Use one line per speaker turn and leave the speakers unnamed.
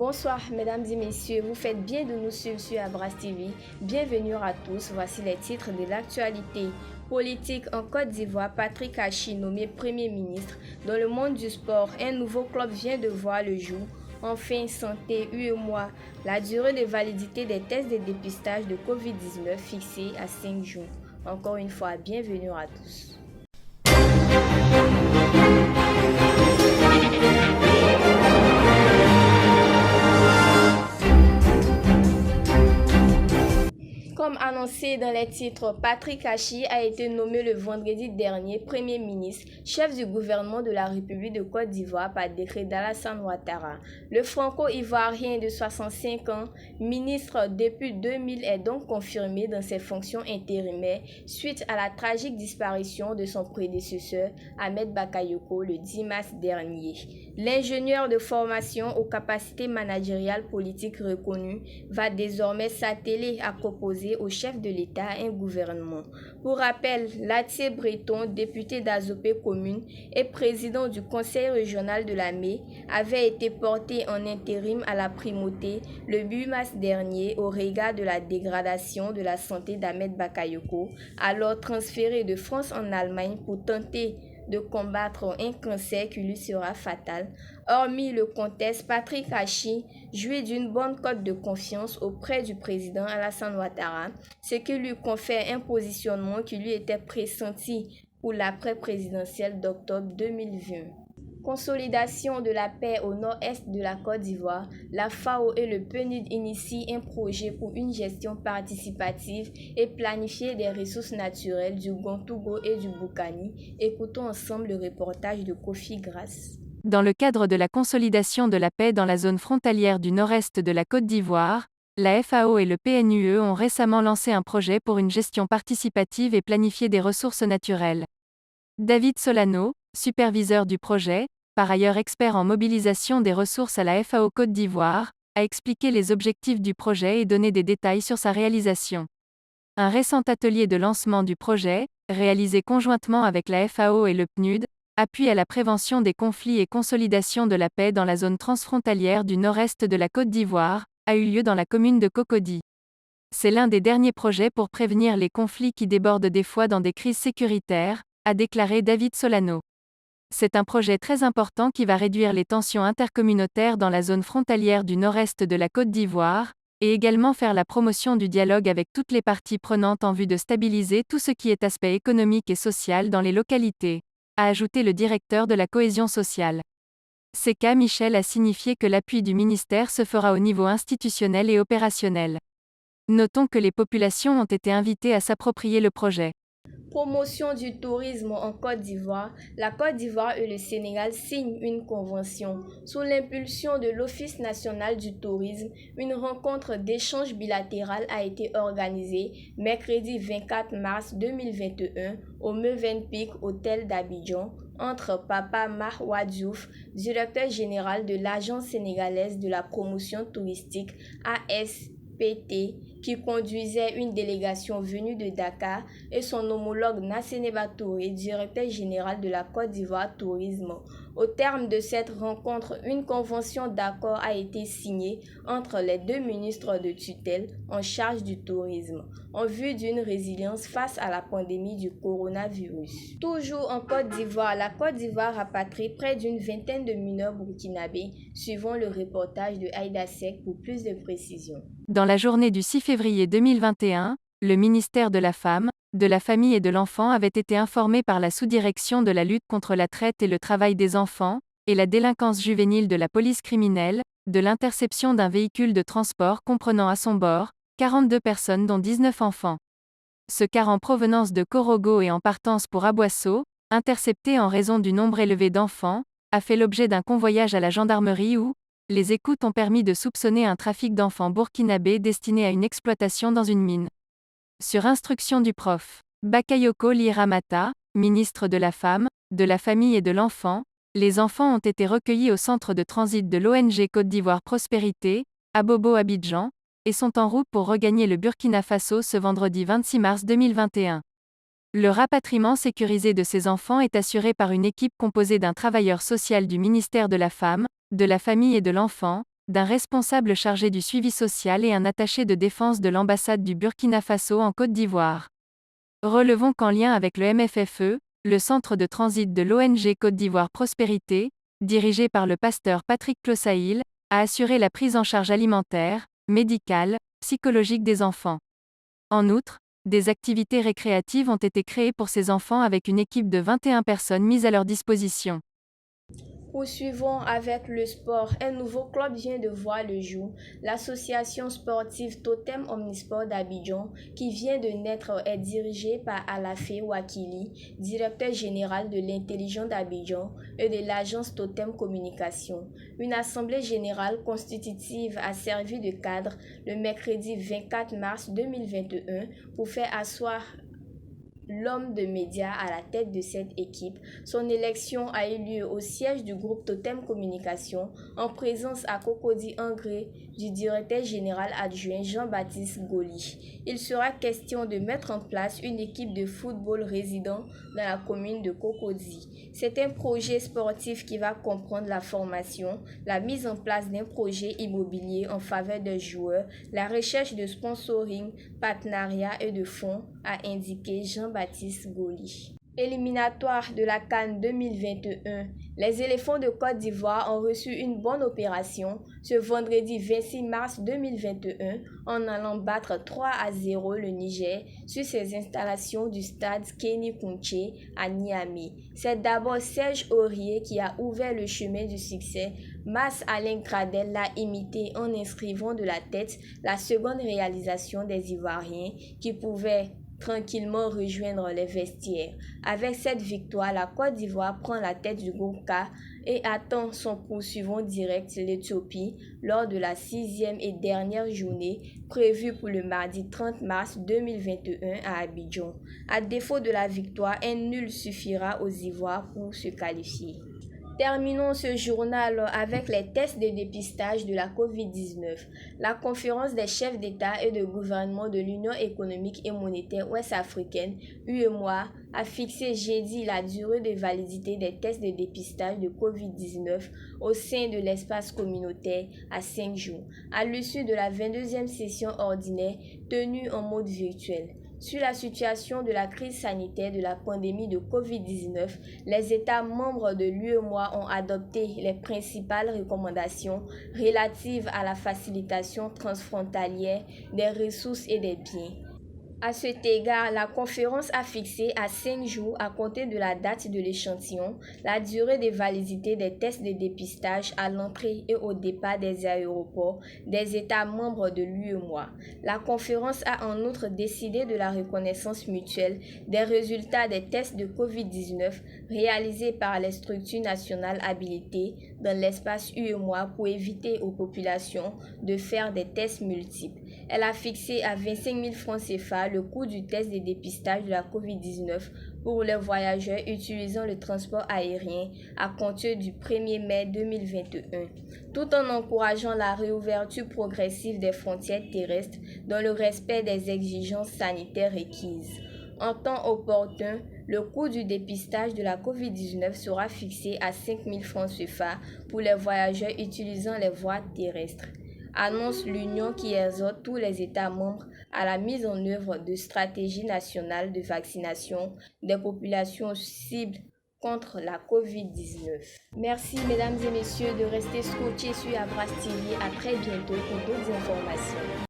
Bonsoir mesdames et messieurs, vous faites bien de nous suivre sur Abras TV. Bienvenue à tous, voici les titres de l'actualité. Politique en Côte d'Ivoire, Patrick Achi nommé Premier ministre. Dans le monde du sport, un nouveau club vient de voir le jour. Enfin, santé, UEMOA, la durée de validité des tests de dépistage de Covid-19 fixée à 5 jours. Encore une fois, bienvenue à tous. Comme annoncé dans les titres, Patrick Achi a été nommé le vendredi dernier Premier ministre, chef du gouvernement de la République de Côte d'Ivoire par décret d'Alassane Ouattara. Le franco-ivoirien de 65 ans, ministre depuis 2000, est donc confirmé dans ses fonctions intérimaires suite à la tragique disparition de son prédécesseur Ahmed Bakayoko le 10 mars dernier. L'ingénieur de formation aux capacités managériales politiques reconnues va désormais s'atteler à proposer au chef de l'État un gouvernement. Pour rappel, Latier Breton, député d'Azopé Commune et président du conseil régional de la Mé, avait été porté en intérim à la primauté le 8 mars dernier au regard de la dégradation de la santé d'Ahmed Bakayoko, alors transféré de France en Allemagne pour tenter de combattre un cancer qui lui sera fatal. Hormis le contexte, Patrick Achi jouit d'une bonne cote de confiance auprès du président Alassane Ouattara, ce qui lui confère un positionnement qui lui était pressenti pour l'après-présidentielle d'octobre 2020. Consolidation de la paix au nord-est de la Côte d'Ivoire, la FAO et le PNUD initient un projet pour une gestion participative et planifiée des ressources naturelles du Gontougo et du Boukani. Écoutons ensemble le reportage de Kofi Grace.
Dans le cadre de la consolidation de la paix dans la zone frontalière du nord-est de la Côte d'Ivoire, la FAO et le PNUE ont récemment lancé un projet pour une gestion participative et planifiée des ressources naturelles. David Solano, superviseur du projet, par ailleurs expert en mobilisation des ressources à la FAO Côte d'Ivoire, a expliqué les objectifs du projet et donné des détails sur sa réalisation. Un récent atelier de lancement du projet, réalisé conjointement avec la FAO et le PNUD, appuie à la prévention des conflits et consolidation de la paix dans la zone transfrontalière du nord-est de la Côte d'Ivoire, a eu lieu dans la commune de Cocody. C'est l'un des derniers projets pour prévenir les conflits qui débordent des fois dans des crises sécuritaires, a déclaré David Solano. C'est un projet très important qui va réduire les tensions intercommunautaires dans la zone frontalière du nord-est de la Côte d'Ivoire, et également faire la promotion du dialogue avec toutes les parties prenantes en vue de stabiliser tout ce qui est aspect économique et social dans les localités, a ajouté le directeur de la cohésion sociale. C.K. Michel a signifié que l'appui du ministère se fera au niveau institutionnel et opérationnel. Notons que les populations ont été invitées à s'approprier le projet.
Promotion du tourisme en Côte d'Ivoire, la Côte d'Ivoire et le Sénégal signent une convention. Sous l'impulsion de l'Office national du tourisme, une rencontre d'échange bilatéral a été organisée mercredi 24 mars 2021 au Mövenpick Hôtel d'Abidjan entre Papa Mahawa Diouf, directeur général de l'Agence sénégalaise de la promotion touristique ASPT, qui conduisait une délégation venue de Dakar, et son homologue Nasseneba Touré, directeur général de la Côte d'Ivoire Tourisme. Au terme de cette rencontre, une convention d'accord a été signée entre les deux ministres de tutelle en charge du tourisme, en vue d'une résilience face à la pandémie du coronavirus. Toujours en Côte d'Ivoire, la Côte d'Ivoire rapatrie près d'une vingtaine de mineurs burkinabés, suivant le reportage de Aïda Sek pour plus de précisions.
Dans la journée du 6 février 2021, le ministère de la Femme, de la Famille et de l'Enfant avait été informé par la sous-direction de la lutte contre la traite et le travail des enfants, et la délinquance juvénile de la police criminelle, de l'interception d'un véhicule de transport comprenant à son bord 42 personnes dont 19 enfants. Ce car en provenance de Korogo et en partance pour Aboisseau, intercepté en raison du nombre élevé d'enfants, a fait l'objet d'un convoyage à la gendarmerie où les écoutes ont permis de soupçonner un trafic d'enfants burkinabés destiné à une exploitation dans une mine. Sur instruction du prof. Bakayoko Liramata, ministre de la Femme, de la Famille et de l'Enfant, les enfants ont été recueillis au centre de transit de l'ONG Côte d'Ivoire Prospérité, à Bobo Abidjan, et sont en route pour regagner le Burkina Faso ce vendredi 26 mars 2021. Le rapatriement sécurisé de ces enfants est assuré par une équipe composée d'un travailleur social du ministère de la Femme, de la Famille et de l'Enfant, d'un responsable chargé du suivi social et un attaché de défense de l'ambassade du Burkina Faso en Côte d'Ivoire. Relevons qu'en lien avec le MFFE, le centre de transit de l'ONG Côte d'Ivoire Prospérité, dirigé par le pasteur Patrick Clossail, a assuré la prise en charge alimentaire, médicale, psychologique des enfants. En outre, des activités récréatives ont été créées pour ces enfants avec une équipe de 21 personnes mises à leur disposition.
Poursuivons avec le sport. Un nouveau club vient de voir le jour. L'association sportive Totem Omnisport d'Abidjan, qui vient de naître, est dirigée par Alafé Wakili, directeur général de l'intelligence d'Abidjan et de l'agence Totem Communication. Une assemblée générale constitutive a servi de cadre le mercredi 24 mars 2021 pour faire asseoir l'homme de médias à la tête de cette équipe. Son élection a eu lieu au siège du groupe Totem Communication en présence à Cocody Angré du directeur général adjoint Jean-Baptiste Goli. Il sera question de mettre en place une équipe de football résident dans la commune de Cocody. C'est un projet sportif qui va comprendre la formation, la mise en place d'un projet immobilier en faveur des joueurs, la recherche de sponsoring, partenariat et de fonds, a indiqué Jean-Baptiste Goli. Éliminatoire de la CAN 2021. Les éléphants de Côte d'Ivoire ont reçu une bonne opération ce vendredi 26 mars 2021 en allant battre 3-0 le Niger sur ses installations du stade Kenny Kounché à Niamey. C'est d'abord Serge Aurier qui a ouvert le chemin du succès. Mas Alain Gradel l'a imité en inscrivant de la tête la seconde réalisation des Ivoiriens qui pouvaient tranquillement rejoindre les vestiaires. Avec cette victoire, la Côte d'Ivoire prend la tête du groupe K et attend son poursuivant direct, l'Éthiopie, lors de la 6e et dernière journée prévue pour le mardi 30 mars 2021 à Abidjan. À défaut de la victoire, un nul suffira aux Ivoires pour se qualifier. Terminons ce journal avec les tests de dépistage de la COVID-19. La conférence des chefs d'État et de gouvernement de l'Union économique et monétaire ouest-africaine, UEMOA, a fixé jeudi la durée de validité des tests de dépistage de COVID-19 au sein de l'espace communautaire à 5 jours, à l'issue de la 22e session ordinaire tenue en mode virtuel. Sur la situation de la crise sanitaire de la pandémie de COVID-19, les États membres de l'UEMOA ont adopté les principales recommandations relatives à la facilitation transfrontalière des ressources et des biens. À cet égard, la conférence a fixé à 5 jours à compter de la date de l'échantillon la durée de validité des tests de dépistage à l'entrée et au départ des aéroports des États membres de l'UEMOA. La conférence a en outre décidé de la reconnaissance mutuelle des résultats des tests de COVID-19 réalisés par les structures nationales habilitées dans l'espace UEMOA pour éviter aux populations de faire des tests multiples. Elle a fixé à 25 000 francs CFA le coût du test de dépistage de la COVID-19 pour les voyageurs utilisant le transport aérien à compter du 1er mai 2021, tout en encourageant la réouverture progressive des frontières terrestres dans le respect des exigences sanitaires requises. En temps opportun, le coût du dépistage de la COVID-19 sera fixé à 5 000 francs CFA pour les voyageurs utilisant les voies terrestres, annonce l'Union qui exhorte tous les États membres à la mise en œuvre de stratégies nationales de vaccination des populations cibles contre la COVID-19. Merci mesdames et messieurs de rester scotchés sur Abras TV. À très bientôt pour d'autres informations.